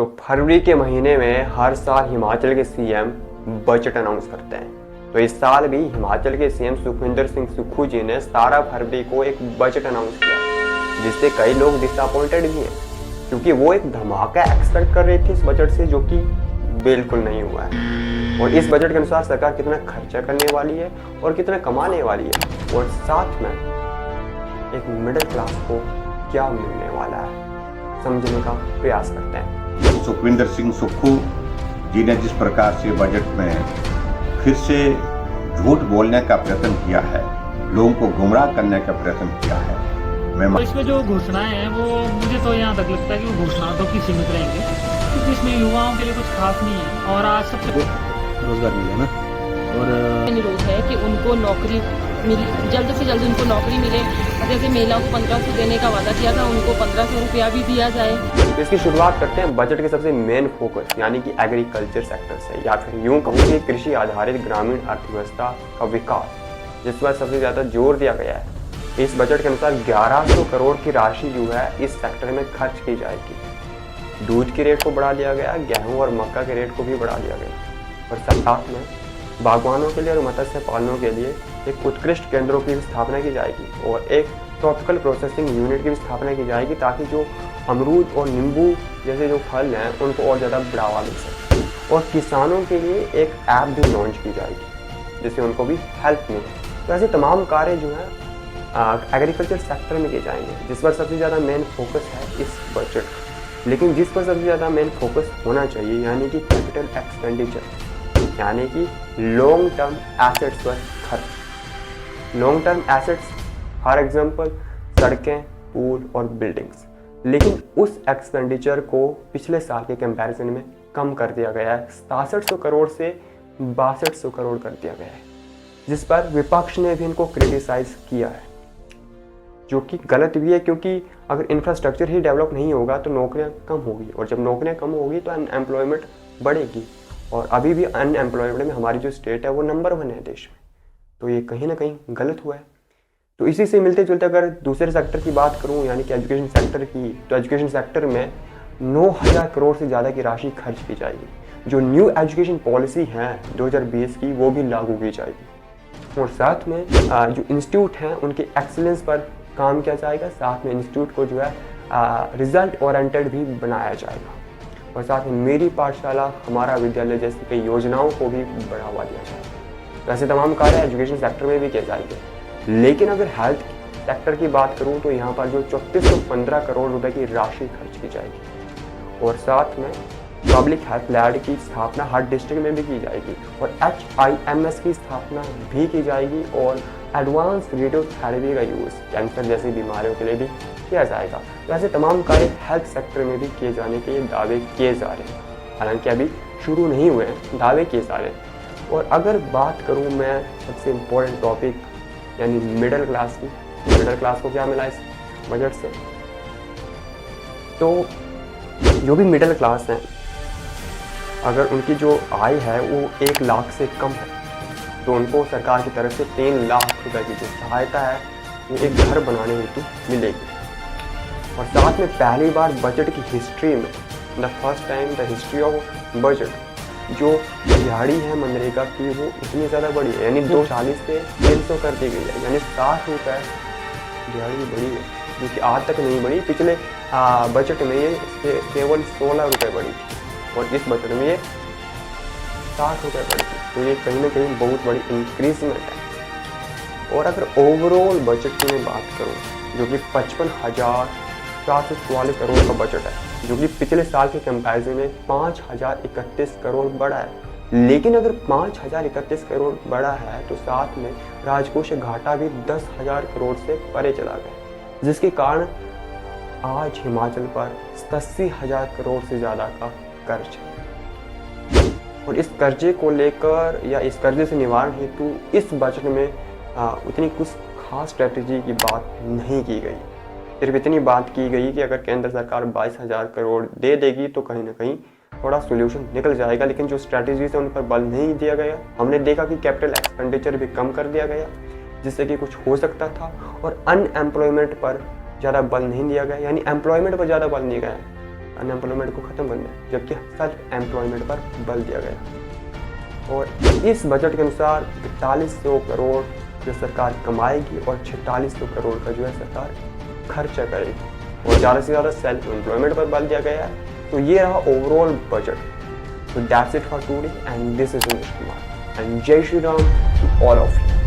तो फरवरी के महीने में हर साल हिमाचल के सीएम बजट अनाउंस करते हैं। तो इस साल भी हिमाचल के सीएम सुखविंदर सिंह सुक्खू जी ने 17 फरवरी को एक बजट अनाउंस किया, जिससे कई लोग डिसअपॉइंटेड भी हैं, क्योंकि वो एक धमाका एक्सपेक्ट कर रहे थे इस बजट से, जो कि बिल्कुल नहीं हुआ है। और इस बजट के अनुसार सरकार कितना खर्चा करने वाली है और कितना कमाने वाली है, और साथ में एक मिडिल क्लास को क्या मिलने वाला है, समझने का प्रयास करते हैं। सुखविंदर सिंह सुक्खू जी ने जिस प्रकार से बजट में फिर से झूठ बोलने का प्रयत्न किया है, लोगों को गुमराह करने का प्रयत्न किया है, तो इसमें जो घोषणाएं हैं वो मुझे तो यहाँ तक लगता है कि वो घोषणाओं तक ही सीमित रहेंगे, क्योंकि इसमें युवाओं के लिए कुछ खास नहीं है। और आज सबसे रोजगार मिले ना, और अनुरोध है कि उनको नौकरी मिले, जल्द से जल्द उनको नौकरी मिले। जैसे महिलाओं को 1500 देने का वादा किया था, उनको 1500 रुपया भी दिया जाए। तो इसकी शुरुआत करते हैं बजट के सबसे मेन फोकस यानी कि एग्रीकल्चर सेक्टर से, या फिर यूं कहूँ कि कृषि आधारित ग्रामीण अर्थव्यवस्था का विकास, जिस पर सबसे ज़्यादा जोर दिया गया है। इस बजट के अनुसार 1100 करोड़ की राशि जो है इस सेक्टर में खर्च की जाएगी। दूध की रेट को बढ़ा दिया गया, गेहूं और मक्का के रेट को भी बढ़ा दिया गया, और साथ में बागवानों के लिए और मत्स्य पालनों के लिए एक उत्कृष्ट केंद्रों की स्थापना की जाएगी, और एक ट्रॉपिकल प्रोसेसिंग यूनिट की भी स्थापना की जाएगी, ताकि जो अमरूद और नींबू जैसे जो फल हैं उनको और ज़्यादा बढ़ावा मिल सके। और किसानों के लिए एक ऐप भी लॉन्च की जाएगी, जिससे उनको भी हेल्प मिले। तो ऐसे तमाम कार्य जो हैं एग्रीकल्चर सेक्टर में किए जाएंगे, जिस पर सबसे ज़्यादा मेन फोकस है इस बजट। लेकिन जिस पर सबसे ज़्यादा मेन फोकस होना चाहिए यानी कि कैपिटल एक्सपेंडिचर, यानी कि लॉन्ग टर्म एसेट्स पर खर्च। Long term assets for example सड़कें, पुल और बिल्डिंग्स। लेकिन उस एक्सपेंडिचर को पिछले साल के कंपैरिजन में कम कर दिया गया है, 6700 करोड़ से 6200 करोड़ कर दिया गया है, जिस पर विपक्ष ने भी इनको क्रिटिसाइज किया है, जो कि गलत भी है, क्योंकि अगर इंफ्रास्ट्रक्चर ही डेवलप नहीं होगा तो नौकरियां कम होगी, और जब नौकरियां कम होगी तो अनएम्प्लॉयमेंट बढ़ेगी। और अभी भी अनएम्प्लॉयमेंट में हमारी जो स्टेट है वो नंबर 1 है देश में, तो ये कहीं ना कहीं गलत हुआ है। तो इसी से मिलते जुलते अगर दूसरे सेक्टर की बात करूं यानी कि एजुकेशन सेक्टर की, तो एजुकेशन सेक्टर में 9000 करोड़ से ज़्यादा की राशि खर्च की जाएगी। जो न्यू एजुकेशन पॉलिसी है 2020 की वो भी लागू की जाएगी, और साथ में जो इंस्टीट्यूट हैं उनके एक्सीलेंस पर काम किया जाएगा। साथ में इंस्टीट्यूट को जो है रिजल्ट ओरिएंटेड भी बनाया जाएगा, और साथ में मेरी पाठशाला हमारा विद्यालय जैसी कई योजनाओं को भी बढ़ावा दिया जाएगा। तो ऐसे तमाम कार्य एजुकेशन सेक्टर में भी किए जाएंगे। लेकिन अगर हेल्थ सेक्टर की बात करूं तो यहाँ पर जो 3415 करोड़ रुपए की राशि खर्च की जाएगी, और साथ में पब्लिक हेल्थ लैब की स्थापना हर डिस्ट्रिक्ट में भी की जाएगी, और HIMS की स्थापना भी की जाएगी, और एडवांस रेडियोथेरेपी का यूज़ कैंसर जैसी बीमारियों के लिए भी किया जाएगा। तो ऐसे तमाम कार्य हेल्थ सेक्टर में भी किए जाने के दावे किए जा रहे हैं, हालांकि अभी शुरू नहीं हुए हैं, दावे किए जा रहे हैं। और अगर बात करूं मैं सबसे इम्पोर्टेंट टॉपिक यानी मिडिल क्लास की, मिडिल क्लास को क्या मिला इस बजट से, तो जो भी मिडिल क्लास हैं अगर उनकी जो आय है वो 1 लाख से कम है, तो उनको सरकार की तरफ से 3 लाख रुपए की जो सहायता है वो एक घर बनाने हेतु मिलेगी। और साथ में पहली बार बजट की हिस्ट्री में, the first time the history of budget, जो दिहाड़ी है मनरेगा की वो इतनी ज़्यादा बड़ी है, यानी 240 से 300 कर दी गई है, यानी 60 रुपये दिहाड़ी बढ़ी है, जो कि आज तक नहीं बढ़ी। पिछले बजट में ये केवल 16 रुपये बढ़ी थी, और इस बजट में ये 60 रुपये बढ़ी थी, तो ये कहीं ना कहीं बहुत बड़ी इंक्रीजमेंट है। और अगर ओवरऑल बजट की मैं बात करूँ, जो कि 55,444 करोड़ का बजट है, जो कि पिछले साल के कंपैरिजन में 5031 करोड़ बढ़ा है। लेकिन अगर 5031 करोड़ बढ़ा है तो साथ में राजकोषीय घाटा भी 10,000 करोड़ से परे चला गया, जिसके कारण आज हिमाचल पर 87,000 करोड़ से ज़्यादा का कर्ज है। और इस कर्जे को लेकर या इस कर्जे से निवारण हेतु इस बजट में उतनी कुछ खास स्ट्रेटजी की बात नहीं की गई। सिर्फ इतनी बात की गई कि अगर केंद्र सरकार 22,000 करोड़ दे देगी तो कहीं ना कहीं थोड़ा सोल्यूशन निकल जाएगा, लेकिन जो स्ट्रैटेजीज है उन पर बल नहीं दिया गया। हमने देखा कि कैपिटल एक्सपेंडिचर भी कम कर दिया गया, जिससे कि कुछ हो सकता था, और अनएम्प्लॉयमेंट पर ज़्यादा बल नहीं दिया गया, यानी एम्प्लॉयमेंट पर ज़्यादा बल नहीं गया। अनएम्प्लॉयमेंट को ख़त्म करने, जबकि सेल्फ एम्प्लॉयमेंट पर बल दिया गया। और इस बजट के अनुसार 4100 करोड़ जो सरकार कमाएगी और 4600 करोड़ का जो है सरकार खर्चा करेगी और ज़्यादा से ज़्यादा सेल्फ एम्प्लॉयमेंट पर बल दिया गया है। तो ये रहा overall budget. So that's it for today, and this is Umesh Kumar, and Jai Shri Ram to all of you.